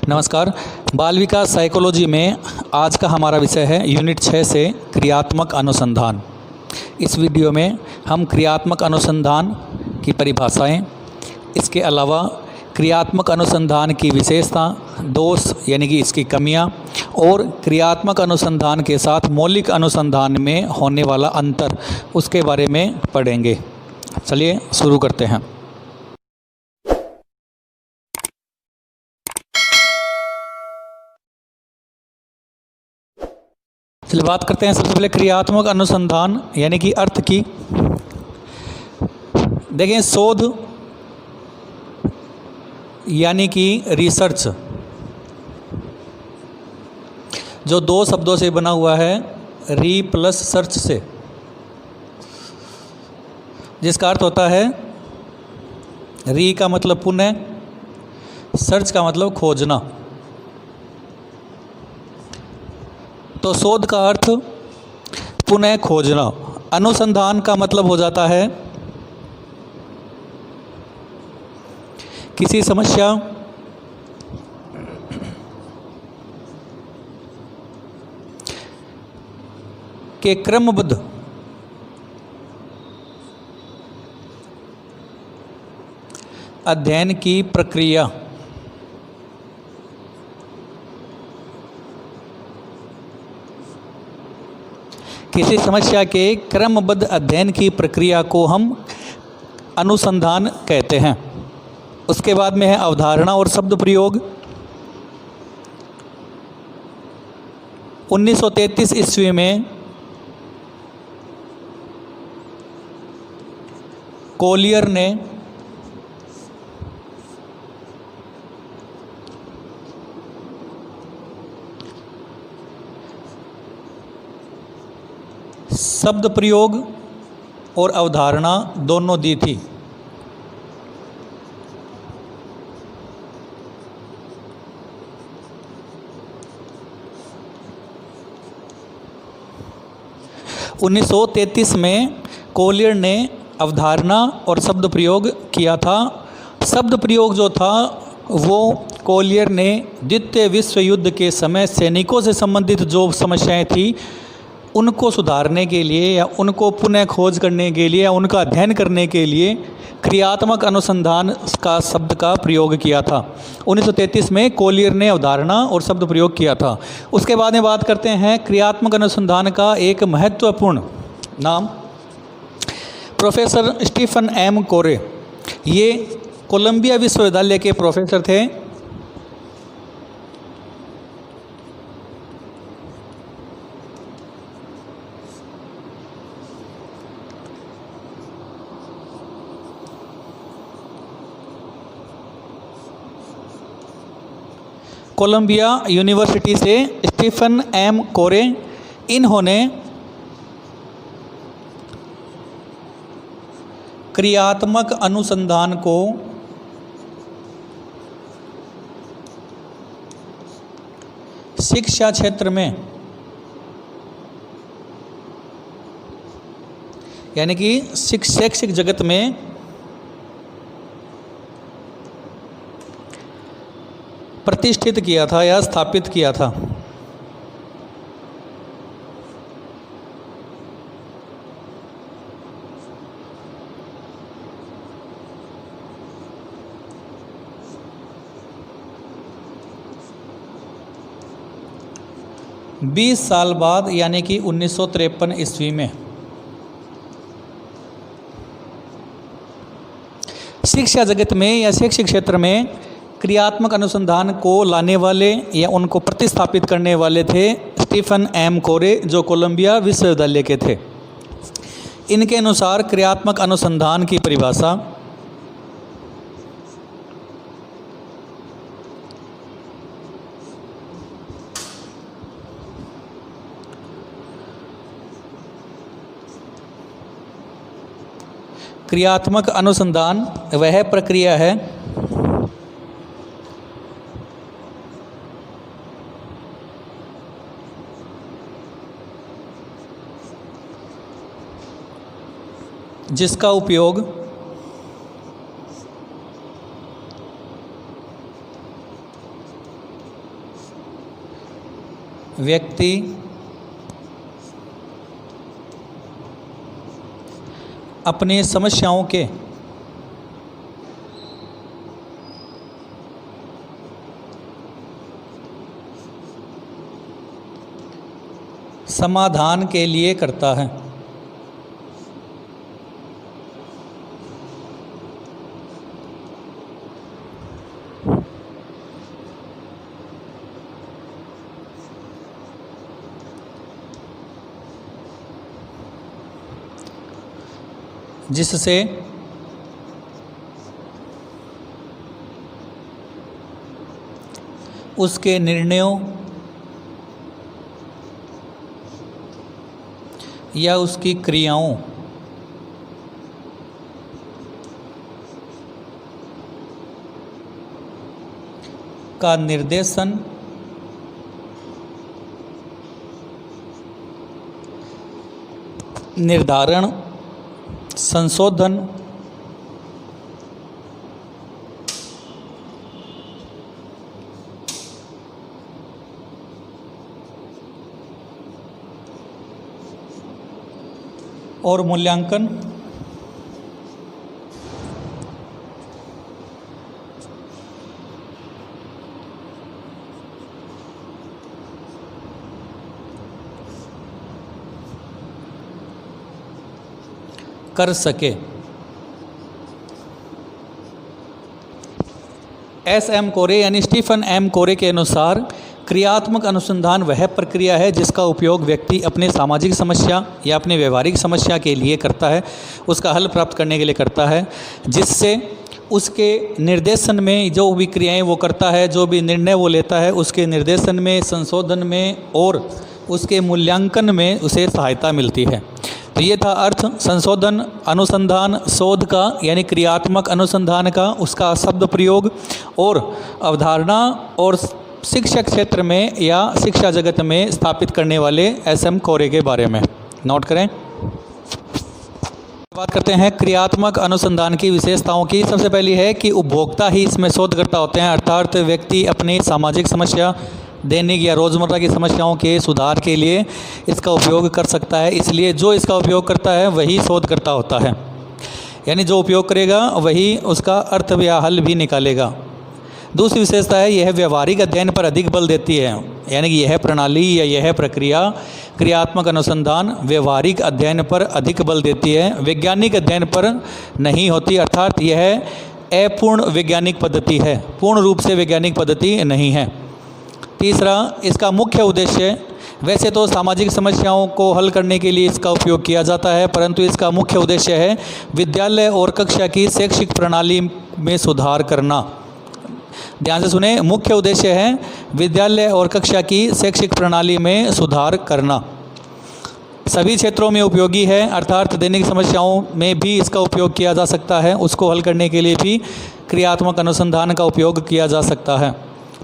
नमस्कार। बाल विकास साइकोलॉजी में आज का हमारा विषय है यूनिट 6 से क्रियात्मक अनुसंधान। इस वीडियो में हम क्रियात्मक अनुसंधान की परिभाषाएं, इसके अलावा क्रियात्मक अनुसंधान की विशेषता, दोष यानी कि इसकी कमियां और क्रियात्मक अनुसंधान के साथ मौलिक अनुसंधान में होने वाला अंतर, उसके बारे में पढ़ेंगे। चलिए शुरू करते हैं। चलिए बात करते हैं सबसे पहले क्रियात्मक अनुसंधान यानी कि अर्थ की। देखें, शोध यानी कि रिसर्च जो दो शब्दों से बना हुआ है, री प्लस सर्च से, जिसका अर्थ होता है री का मतलब पुनः, सर्च का मतलब खोजना। तो शोध का अर्थ पुनः खोजना। अनुसंधान का मतलब हो जाता है किसी समस्या के क्रमबद्ध अध्ययन की प्रक्रिया। किसी समस्या के क्रमबद्ध अध्ययन की प्रक्रिया को हम अनुसंधान कहते हैं। उसके बाद में है अवधारणा और शब्द प्रयोग। 1933 ईस्वी में कोलियर ने शब्द प्रयोग और अवधारणा दोनों दी थी। उन्नीस सौ 1933 में कोलियर ने अवधारणा और शब्द प्रयोग किया था। शब्द प्रयोग जो था वो कोलियर ने द्वितीय विश्व युद्ध के समय सैनिकों से संबंधित जो समस्याएं थी उनको सुधारने के लिए या उनको पुनः खोज करने के लिए या उनका अध्ययन करने के लिए क्रियात्मक अनुसंधान का शब्द का प्रयोग किया था। 1933 में कोलियर ने अवधारणा और शब्द प्रयोग किया था। उसके बाद में बात करते हैं क्रियात्मक अनुसंधान का एक महत्वपूर्ण नाम, प्रोफेसर स्टीफन एम कोरे। ये कोलंबिया विश्वविद्यालय के प्रोफेसर थे। कोलंबिया यूनिवर्सिटी से स्टीफन एम कोरे, इन्होंने क्रियात्मक अनुसंधान को शिक्षा क्षेत्र में यानी कि शैक्षिक जगत में प्रतिष्ठित किया था या स्थापित किया था। बीस साल बाद यानी कि 1953 ईस्वी में शिक्षा जगत में या शैक्षिक क्षेत्र में क्रियात्मक अनुसंधान को लाने वाले या उनको प्रतिस्थापित करने वाले थे स्टीफन एम कोरे, जो कोलंबिया विश्वविद्यालय के थे। इनके अनुसार क्रियात्मक अनुसंधान की परिभाषा क्रियात्मक अनुसंधान वह प्रक्रिया है जिसका उपयोग व्यक्ति अपनी समस्याओं के समाधान के लिए करता है। जिससे उसके निर्णयों या उसकी क्रियाओं का निर्देशन निर्धारण संशोधन और मूल्यांकन कर सके। एस एम कोरे यानी स्टीफन एम कोरे के अनुसार क्रियात्मक अनुसंधान वह प्रक्रिया है जिसका उपयोग व्यक्ति अपने सामाजिक समस्या या अपने व्यवहारिक समस्या के लिए करता है, उसका हल प्राप्त करने के लिए करता है, जिससे उसके निर्देशन में जो भी क्रियाएं वो करता है, जो भी निर्णय वो लेता है, उसके निर्देशन में, संशोधन में और उसके मूल्यांकन में उसे सहायता मिलती है। तो ये था अर्थ संशोधन, अनुसंधान, शोध का यानी क्रियात्मक अनुसंधान का, उसका शब्द प्रयोग और अवधारणा और शिक्षा क्षेत्र में या शिक्षा जगत में स्थापित करने वाले एस एम कोरे के बारे में नोट करें। बात करते हैं क्रियात्मक अनुसंधान की विशेषताओं की। सबसे पहली है कि उपभोक्ता ही इसमें शोधकर्ता होते हैं, अर्थात व्यक्ति अपनी सामाजिक समस्या, दैनिक या रोज़मर्रा की समस्याओं के सुधार के लिए इसका उपयोग कर सकता है। इसलिए जो इसका उपयोग करता है वही शोधकर्ता होता है, यानी जो उपयोग करेगा वही उसका अर्थ या हल भी निकालेगा। दूसरी विशेषता है यह व्यवहारिक अध्ययन पर अधिक बल देती है, यानी कि यह प्रणाली या यह प्रक्रिया क्रियात्मक अनुसंधान व्यवहारिक अध्ययन पर अधिक बल देती है, वैज्ञानिक अध्ययन पर नहीं होती, अर्थात यह अपूर्ण वैज्ञानिक पद्धति है, पूर्ण रूप से वैज्ञानिक पद्धति नहीं है। तीसरा, इसका मुख्य उद्देश्य, वैसे तो सामाजिक समस्याओं को हल करने के लिए इसका उपयोग किया जाता है, परंतु इसका मुख्य उद्देश्य है विद्यालय और कक्षा की शैक्षिक प्रणाली में सुधार करना। ध्यान से सुने, मुख्य उद्देश्य है विद्यालय और कक्षा की शैक्षिक प्रणाली में सुधार करना। सभी क्षेत्रों में उपयोगी है, अर्थात दैनिक समस्याओं में भी इसका उपयोग किया जा सकता है, उसको हल करने के लिए भी क्रियात्मक अनुसंधान का उपयोग किया जा सकता है।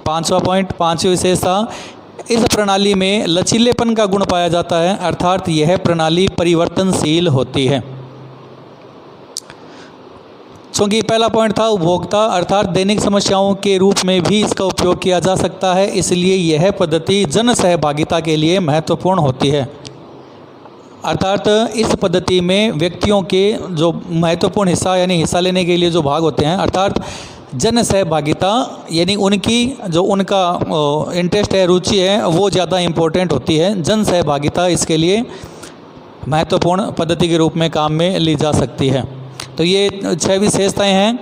पांचवा पॉइंट, पांचवी विशेषता, इस प्रणाली में लचीलेपन का गुण पाया जाता है, अर्थात यह प्रणाली परिवर्तनशील होती है। क्योंकि पहला पॉइंट था उपभोक्ता, अर्थात दैनिक समस्याओं के रूप में भी इसका उपयोग किया जा सकता है, इसलिए यह पद्धति जन सहभागिता के लिए महत्वपूर्ण होती है। अर्थात इस पद्धति में व्यक्तियों के जो महत्वपूर्ण हिस्सा यानी हिस्सा लेने के लिए जो भाग होते हैं, अर्थात जन सहभागिता यानी उनकी जो उनका इंटरेस्ट है, रुचि है, वो ज़्यादा इम्पोर्टेंट होती है। जन सहभागिता इसके लिए महत्वपूर्ण पद्धति के रूप में काम में ली जा सकती है। तो ये 6 विशेषताएं हैं।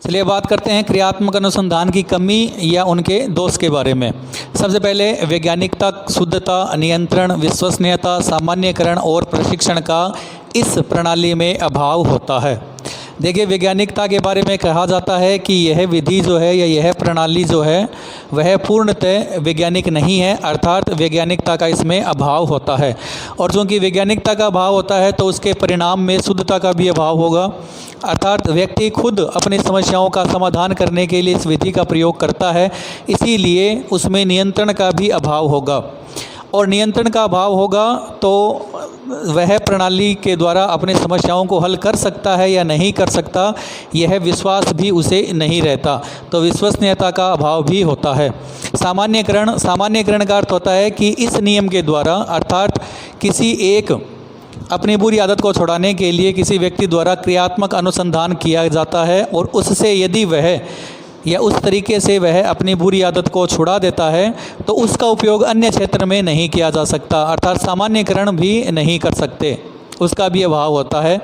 चलिए बात करते हैं क्रियात्मक अनुसंधान की कमी या उनके दोष के बारे में। सबसे पहले वैज्ञानिकता, शुद्धता, नियंत्रण, विश्वसनीयता, सामान्यकरण और प्रशिक्षण का इस प्रणाली में अभाव होता है। देखिए, वैज्ञानिकता के बारे में कहा जाता है कि यह विधि जो है या यह प्रणाली जो है वह पूर्णतः वैज्ञानिक नहीं है, अर्थात वैज्ञानिकता का इसमें अभाव होता है। और चूँकि वैज्ञानिकता का अभाव होता है तो उसके परिणाम में शुद्धता का भी अभाव होगा, अर्थात व्यक्ति खुद अपनी समस्याओं का समाधान करने के लिए इस विधि का प्रयोग करता है, इसीलिए उसमें नियंत्रण का भी अभाव होगा। और नियंत्रण का अभाव होगा तो वह प्रणाली के द्वारा अपनी समस्याओं को हल कर सकता है या नहीं कर सकता, यह विश्वास भी उसे नहीं रहता, तो विश्वसनीयता का अभाव भी होता है। सामान्यकरण का अर्थ होता है कि इस नियम के द्वारा, अर्थात किसी एक अपनी बुरी आदत को छुड़ाने के लिए किसी व्यक्ति द्वारा क्रियात्मक अनुसंधान किया जाता है और उससे यदि वह या उस तरीके से वह अपनी बुरी आदत को छुड़ा देता है तो उसका उपयोग अन्य क्षेत्र में नहीं किया जा सकता, अर्थात सामान्यकरण भी नहीं कर सकते, उसका भी अभाव होता है।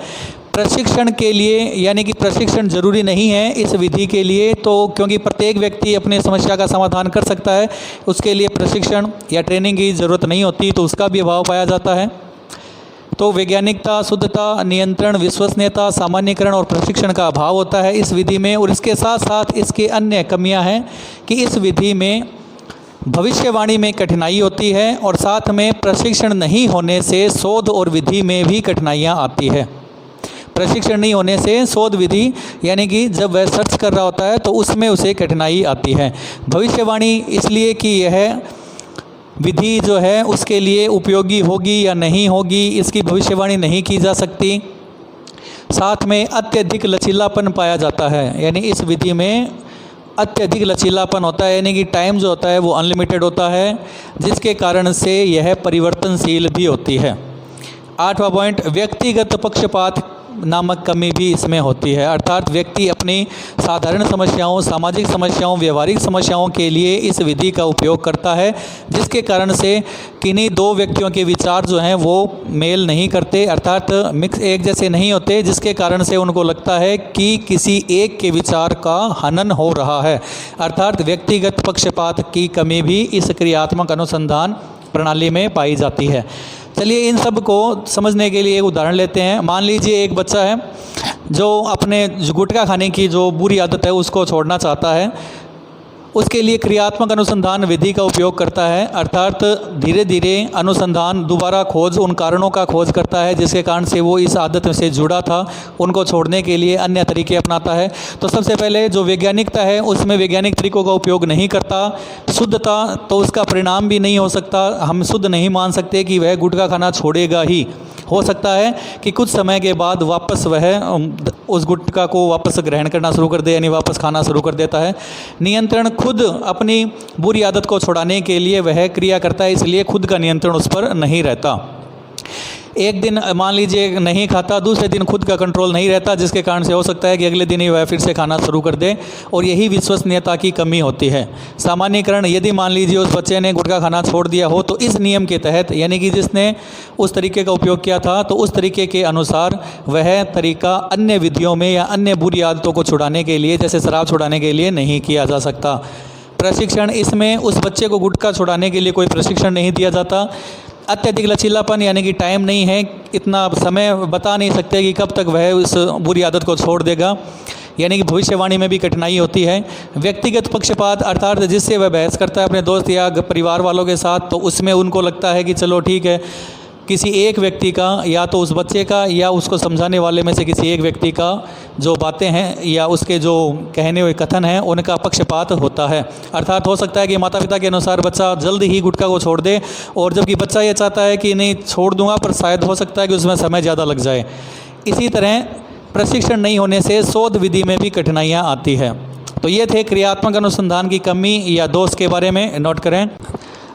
प्रशिक्षण के लिए, यानी कि प्रशिक्षण जरूरी नहीं है इस विधि के लिए, तो क्योंकि प्रत्येक व्यक्ति अपनी समस्या का समाधान कर सकता है, उसके लिए प्रशिक्षण या ट्रेनिंग की ज़रूरत नहीं होती, तो उसका भी अभाव पाया जाता है। तो वैज्ञानिकता, शुद्धता, नियंत्रण, विश्वसनीयता, सामान्यकरण और प्रशिक्षण का अभाव होता है इस विधि में। और इसके साथ साथ इसके अन्य कमियां हैं कि इस विधि में भविष्यवाणी में कठिनाई होती है और साथ में प्रशिक्षण नहीं होने से शोध और विधि में भी कठिनाइयां आती है। प्रशिक्षण नहीं होने से शोध विधि, यानी कि जब वह सर्च कर रहा होता है तो उसमें उसे कठिनाई आती है। भविष्यवाणी इसलिए कि यह विधि जो है उसके लिए उपयोगी होगी या नहीं होगी, इसकी भविष्यवाणी नहीं की जा सकती। साथ में अत्यधिक लचीलापन पाया जाता है, यानी इस विधि में अत्यधिक लचीलापन होता है, यानी कि टाइम जो होता है वो अनलिमिटेड होता है, जिसके कारण से यह परिवर्तनशील भी होती है। 8वां पॉइंट, व्यक्तिगत पक्षपात नामक कमी भी इसमें होती है, अर्थात व्यक्ति अपनी साधारण समस्याओं, सामाजिक समस्याओं, व्यवहारिक समस्याओं के लिए इस विधि का उपयोग करता है, जिसके कारण से किन्हीं दो व्यक्तियों के विचार जो हैं वो मेल नहीं करते, अर्थात मिक्स एक जैसे नहीं होते, जिसके कारण से उनको लगता है कि किसी एक के विचार का हनन हो रहा है, अर्थात व्यक्तिगत पक्षपात की कमी भी इस क्रियात्मक अनुसंधान प्रणाली में पाई जाती है। चलिए इन सब को समझने के लिए एक उदाहरण लेते हैं। मान लीजिए एक बच्चा है जो अपने गुटखा खाने की जो बुरी आदत है उसको छोड़ना चाहता है, उसके लिए क्रियात्मक अनुसंधान विधि का उपयोग करता है, अर्थात धीरे धीरे अनुसंधान, दोबारा खोज, उन कारणों का खोज करता है जिसके कारण से वो इस आदत से जुड़ा था, उनको छोड़ने के लिए अन्य तरीके अपनाता है। तो सबसे पहले जो वैज्ञानिकता है उसमें वैज्ञानिक तरीकों का उपयोग नहीं करता। शुद्धता, तो उसका परिणाम भी नहीं हो सकता, हम शुद्ध नहीं मान सकते कि वह गुटखा खाना छोड़ेगा ही। हो सकता है कि कुछ समय के बाद वापस वह उस गुटखा को वापस ग्रहण करना शुरू कर दे, यानी वापस खाना शुरू कर देता है। नियंत्रण, खुद अपनी बुरी आदत को छुड़ाने के लिए वह क्रिया करता है, इसलिए खुद का नियंत्रण उस पर नहीं रहता। एक दिन मान लीजिए नहीं खाता, दूसरे दिन खुद का कंट्रोल नहीं रहता, जिसके कारण से हो सकता है कि अगले दिन ही वह फिर से खाना शुरू कर दे, और यही विश्वसनीयता की कमी होती है। सामान्यकरण, यदि मान लीजिए उस बच्चे ने गुटखा खाना छोड़ दिया हो तो इस नियम के तहत, यानी कि जिसने उस तरीके का उपयोग किया था तो उस तरीके के अनुसार वह तरीका अन्य विधियों में या अन्य बुरी आदतों को छुड़ाने के लिए, जैसे शराब छुड़ाने के लिए नहीं किया जा सकता। प्रशिक्षण, इसमें उस बच्चे को गुटखा छुड़ाने के लिए कोई प्रशिक्षण नहीं दिया जाता। अत्यधिक लचीलापन, यानी कि टाइम नहीं है, इतना समय बता नहीं सकते कि कब तक वह उस बुरी आदत को छोड़ देगा, यानी कि भविष्यवाणी में भी कठिनाई होती है। व्यक्तिगत पक्षपात, अर्थात जिससे वह बहस करता है अपने दोस्त या परिवार वालों के साथ, तो उसमें उनको लगता है कि चलो ठीक है, किसी एक व्यक्ति का, या तो उस बच्चे का या उसको समझाने वाले में से किसी एक व्यक्ति का जो बातें हैं या उसके जो कहने हुए कथन हैं उनका पक्षपात होता है। अर्थात हो सकता है कि माता पिता के अनुसार बच्चा जल्द ही गुटखा को छोड़ दे, और जबकि बच्चा ये चाहता है कि नहीं छोड़ दूंगा, पर शायद हो सकता है कि उसमें समय ज़्यादा लग जाए। इसी तरह प्रशिक्षण नहीं होने से शोध विधि में भी कठिनाइयाँ आती है। तो ये थे क्रियात्मक अनुसंधान की कमी या दोष के बारे में, नोट करें।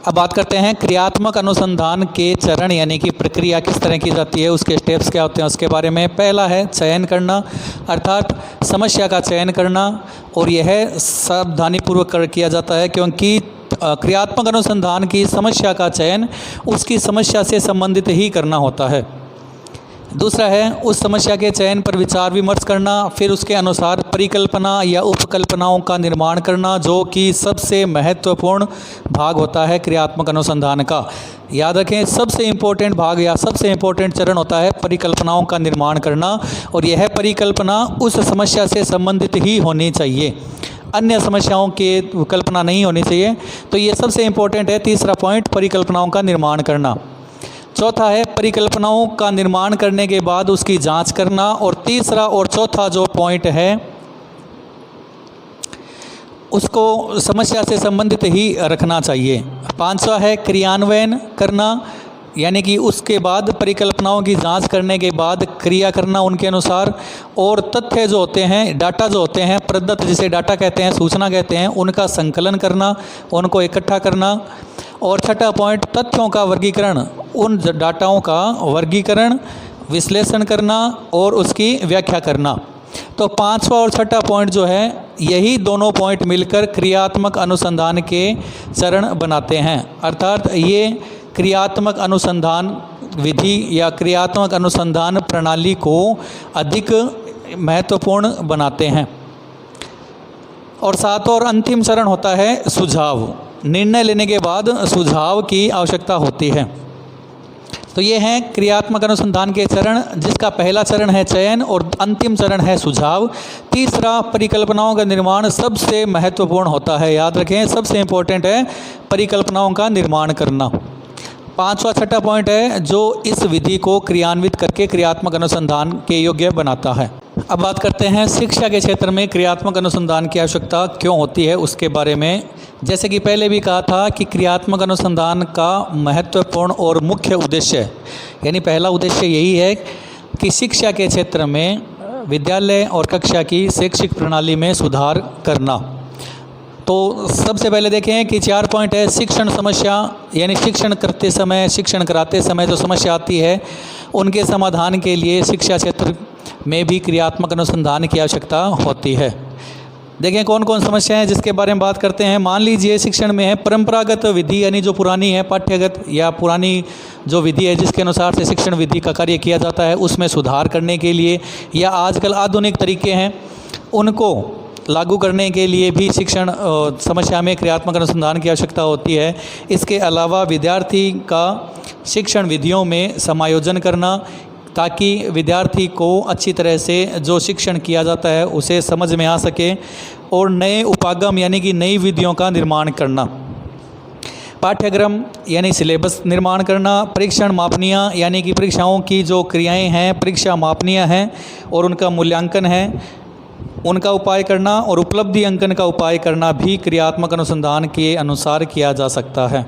अब बात करते हैं क्रियात्मक अनुसंधान के चरण, यानी कि प्रक्रिया किस तरह की जाती है, उसके स्टेप्स क्या होते हैं उसके बारे में। पहला है चयन करना, अर्थात समस्या का चयन करना, और यह सावधानीपूर्वक किया जाता है क्योंकि क्रियात्मक अनुसंधान की समस्या का चयन उसकी समस्या से संबंधित ही करना होता है। दूसरा है उस समस्या के चयन पर विचार विमर्श करना, फिर उसके अनुसार परिकल्पना या उपकल्पनाओं का निर्माण करना, जो कि सबसे महत्वपूर्ण भाग होता है क्रियात्मक अनुसंधान का। याद रखें, सबसे इम्पोर्टेंट भाग या सबसे इम्पोर्टेंट चरण होता है परिकल्पनाओं का निर्माण करना, और यह परिकल्पना उस समस्या से संबंधित ही होनी चाहिए, अन्य समस्याओं की कल्पना नहीं होनी चाहिए। तो ये सबसे इम्पोर्टेंट है, तीसरा पॉइंट, परिकल्पनाओं का निर्माण करना। चौथा है परिकल्पनाओं का निर्माण करने के बाद उसकी जांच करना, और तीसरा और चौथा जो पॉइंट है उसको समस्या से संबंधित ही रखना चाहिए। 5वां है क्रियान्वयन करना, यानी कि उसके बाद परिकल्पनाओं की जांच करने के बाद क्रिया करना उनके अनुसार, और तथ्य जो होते हैं, डाटा जो होते हैं, प्रदत्त जिसे डाटा कहते हैं, सूचना कहते हैं, उनका संकलन करना, उनको इकट्ठा करना। और 6वां पॉइंट तथ्यों का वर्गीकरण, उन डाटाओं का वर्गीकरण, विश्लेषण करना और उसकी व्याख्या करना। तो 5वां और 6वां पॉइंट जो है, यही दोनों पॉइंट मिलकर क्रियात्मक अनुसंधान के चरण बनाते हैं। अर्थात ये क्रियात्मक अनुसंधान विधि या क्रियात्मक अनुसंधान प्रणाली को अधिक महत्वपूर्ण बनाते हैं। और 7वां और अंतिम चरण होता है सुझाव। निर्णय लेने के बाद सुझाव की आवश्यकता होती है। तो ये हैं क्रियात्मक अनुसंधान के चरण, जिसका पहला चरण है चयन और अंतिम चरण है सुझाव। तीसरा परिकल्पनाओं का निर्माण सबसे महत्वपूर्ण होता है, याद रखें, सबसे इम्पोर्टेंट है परिकल्पनाओं का निर्माण करना। 5वां 6वां पॉइंट है जो इस विधि को क्रियान्वित करके क्रियात्मक अनुसंधान के योग्य बनाता है। अब बात करते हैं शिक्षा के क्षेत्र में क्रियात्मक अनुसंधान की आवश्यकता क्यों होती है उसके बारे में। जैसे कि पहले भी कहा था कि क्रियात्मक अनुसंधान का महत्वपूर्ण और मुख्य उद्देश्य, यानी पहला उद्देश्य यही है कि शिक्षा के क्षेत्र में विद्यालय और कक्षा की शैक्षिक प्रणाली में सुधार करना। तो सबसे पहले देखें कि 4 पॉइंट है शिक्षण समस्या, यानी शिक्षण करते समय, शिक्षण कराते समय जो समस्या आती है उनके समाधान के लिए शिक्षा क्षेत्र में भी क्रियात्मक अनुसंधान की आवश्यकता होती है। देखें कौन कौन समस्या है जिसके बारे में बात करते हैं। मान लीजिए शिक्षण में है परंपरागत विधि, यानी जो पुरानी है पाठ्यगत या पुरानी जो विधि है जिसके अनुसार से शिक्षण विधि का कार्य किया जाता है, उसमें सुधार करने के लिए या आजकल आधुनिक तरीके हैं उनको लागू करने के लिए भी शिक्षण समस्या में क्रियात्मक अनुसंधान की आवश्यकता होती है। इसके अलावा विद्यार्थी का शिक्षण विधियों में समायोजन करना, ताकि विद्यार्थी को अच्छी तरह से जो शिक्षण किया जाता है उसे समझ में आ सके, और नए उपागम यानी कि नई विधियों का निर्माण करना, पाठ्यक्रम यानी सिलेबस निर्माण करना, परीक्षण मापनीय यानी कि परीक्षाओं की जो क्रियाएं हैं, परीक्षा मापनीय हैं और उनका मूल्यांकन है, उनका उपाय करना, और उपलब्धि अंकन का उपाय करना भी क्रियात्मक अनुसंधान के अनुसार किया जा सकता है।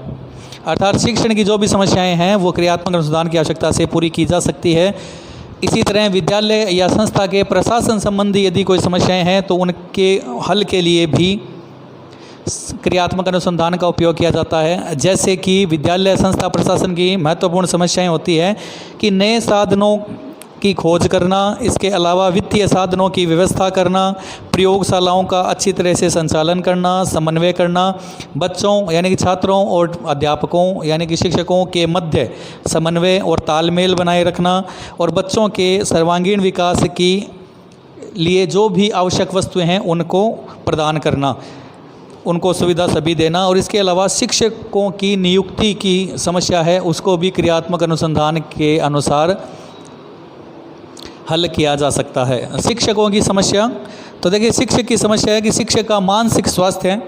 अर्थात शिक्षण की जो भी समस्याएं हैं वो क्रियात्मक अनुसंधान की आवश्यकता से पूरी की जा सकती है। इसी तरह विद्यालय या संस्था के प्रशासन संबंधी यदि कोई समस्याएं हैं तो उनके हल के लिए भी क्रियात्मक अनुसंधान का उपयोग किया जाता है। जैसे कि विद्यालय संस्था प्रशासन की महत्वपूर्ण समस्याएं होती है कि नए साधनों की खोज करना, इसके अलावा वित्तीय साधनों की व्यवस्था करना, प्रयोगशालाओं का अच्छी तरह से संचालन करना, समन्वय करना, बच्चों यानी कि छात्रों और अध्यापकों यानी कि शिक्षकों के मध्य समन्वय और तालमेल बनाए रखना, और बच्चों के सर्वांगीण विकास की लिए जो भी आवश्यक वस्तुएं हैं उनको प्रदान करना, उनको सुविधा सभी देना। और इसके अलावा शिक्षकों की नियुक्ति की समस्या है उसको भी क्रियात्मक अनुसंधान के अनुसार हल किया जा सकता है। शिक्षकों की समस्या, तो देखिए शिक्षक की समस्या है कि शिक्षक का मानसिक स्वास्थ्य है,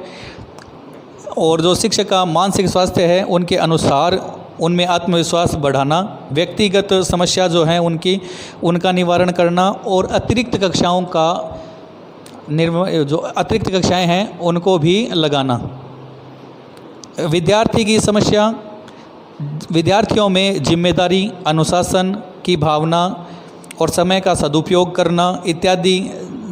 और जो शिक्षक का मानसिक स्वास्थ्य है उनके अनुसार उनमें आत्मविश्वास बढ़ाना, व्यक्तिगत समस्या जो है उनका निवारण करना, और अतिरिक्त कक्षाओं का जो अतिरिक्त कक्षाएं हैं उनको भी लगाना। विद्यार्थी की समस्या, विद्यार्थियों में जिम्मेदारी, अनुशासन की भावना और समय का सदुपयोग करना इत्यादि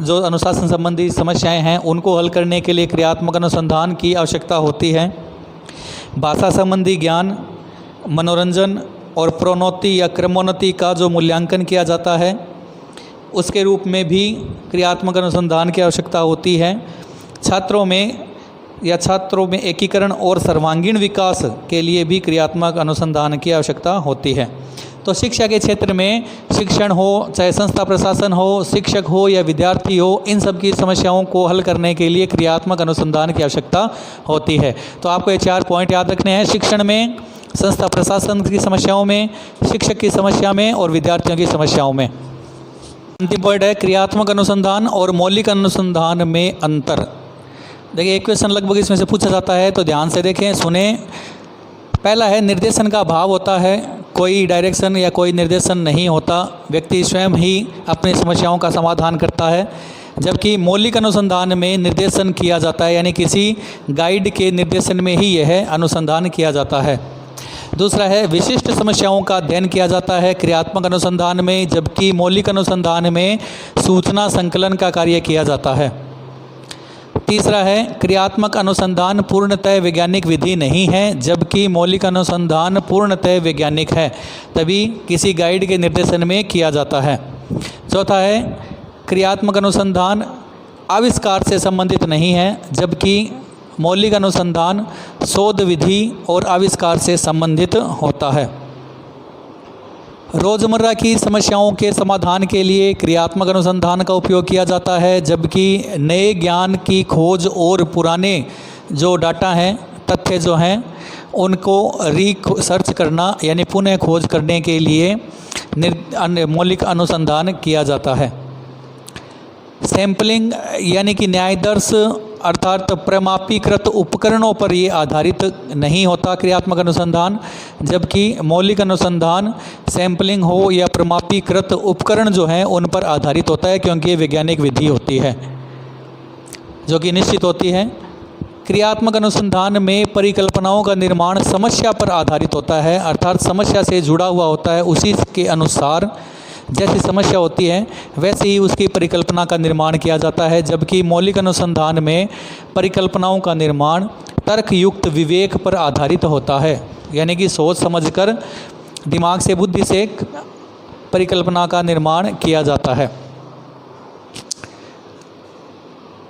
जो अनुशासन संबंधी समस्याएं हैं उनको हल करने के लिए क्रियात्मक अनुसंधान की आवश्यकता होती है। भाषा संबंधी ज्ञान, मनोरंजन और प्रोन्नति या क्रमोन्नति का जो मूल्यांकन किया जाता है उसके रूप में भी क्रियात्मक अनुसंधान की आवश्यकता होती है। छात्रों में एकीकरण और सर्वांगीण विकास के लिए भी क्रियात्मक अनुसंधान की आवश्यकता होती है। तो शिक्षा के क्षेत्र में शिक्षण हो, चाहे संस्था प्रशासन हो, शिक्षक हो या विद्यार्थी हो, इन सब की समस्याओं को हल करने के लिए क्रियात्मक अनुसंधान की आवश्यकता होती है। तो आपको ये 4 पॉइंट याद रखने हैं, शिक्षण में, संस्था प्रशासन की समस्याओं में, शिक्षक की समस्या में और विद्यार्थियों की समस्याओं में। अंतिम पॉइंट है क्रियात्मक अनुसंधान और मौलिक अनुसंधान में अंतर। देखिए एक क्वेश्चन लगभग इसमें से पूछा जाता है, तो ध्यान से देखें, सुने। पहला है निर्देशन का अभाव होता है, कोई डायरेक्शन या कोई निर्देशन नहीं होता, व्यक्ति स्वयं ही अपनी समस्याओं का समाधान करता है। जबकि मौलिक अनुसंधान में निर्देशन किया जाता है, यानी किसी गाइड के निर्देशन में ही यह अनुसंधान किया जाता है। दूसरा है विशिष्ट समस्याओं का अध्ययन किया जाता है क्रियात्मक अनुसंधान में, जबकि मौलिक अनुसंधान में सूचना संकलन का कार्य किया जाता है। तीसरा है क्रियात्मक अनुसंधान पूर्णतः वैज्ञानिक विधि नहीं है, जबकि मौलिक अनुसंधान पूर्णतः वैज्ञानिक है, तभी किसी गाइड के निर्देशन में किया जाता है। चौथा है क्रियात्मक अनुसंधान आविष्कार से संबंधित नहीं है, जबकि मौलिक अनुसंधान शोध विधि और आविष्कार से संबंधित होता है। रोज़मर्रा की समस्याओं के समाधान के लिए क्रियात्मक अनुसंधान का उपयोग किया जाता है, जबकि नए ज्ञान की खोज और पुराने जो डाटा हैं, तथ्य जो हैं, उनको रिसर्च करना यानी पुनः खोज करने के लिए मौलिक अनुसंधान किया जाता है। सैम्पलिंग यानी कि न्यायदर्श अर्थात प्रमापीकृत उपकरणों पर ये आधारित नहीं होता क्रियात्मक अनुसंधान, जबकि मौलिक अनुसंधान सैम्पलिंग हो या प्रमापीकृत उपकरण जो हैं उन पर आधारित होता है, क्योंकि ये वैज्ञानिक विधि होती है जो कि निश्चित होती है। क्रियात्मक अनुसंधान में परिकल्पनाओं का निर्माण समस्या पर आधारित होता है, अर्थात समस्या से जुड़ा हुआ होता है, उसी के अनुसार जैसी समस्या होती है वैसे ही उसकी परिकल्पना का निर्माण किया जाता है। जबकि मौलिक अनुसंधान में परिकल्पनाओं का निर्माण तर्कयुक्त विवेक पर आधारित होता है, यानी कि सोच समझकर दिमाग से, बुद्धि से परिकल्पना का निर्माण किया जाता है।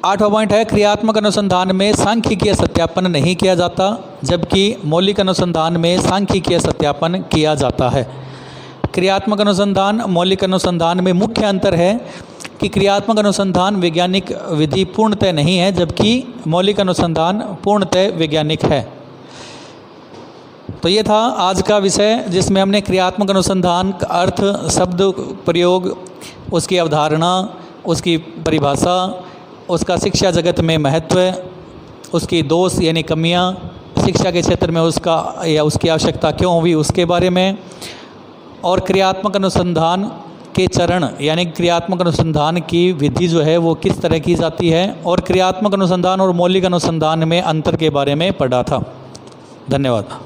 8वां पॉइंट है क्रियात्मक अनुसंधान में सांख्यिकीय सत्यापन नहीं किया जाता, जबकि मौलिक अनुसंधान में सांख्यिकीय सत्यापन किया जाता है। क्रियात्मक अनुसंधान मौलिक अनुसंधान में मुख्य अंतर है कि क्रियात्मक अनुसंधान वैज्ञानिक विधि पूर्णतः नहीं है, जबकि मौलिक अनुसंधान पूर्णतः वैज्ञानिक है। तो ये था आज का विषय, जिसमें हमने क्रियात्मक अनुसंधान का अर्थ, शब्द प्रयोग, उसकी अवधारणा, उसकी परिभाषा, उसका शिक्षा जगत में महत्व, उसकी दोष यानी कमियां, शिक्षा के क्षेत्र में उसका या उसकी आवश्यकता क्यों हुई उसके बारे में, और क्रियात्मक अनुसंधान के चरण यानी क्रियात्मक अनुसंधान की विधि जो है वो किस तरह की जाती है, और क्रियात्मक अनुसंधान और मौलिक अनुसंधान में अंतर के बारे में पढ़ा था। धन्यवाद।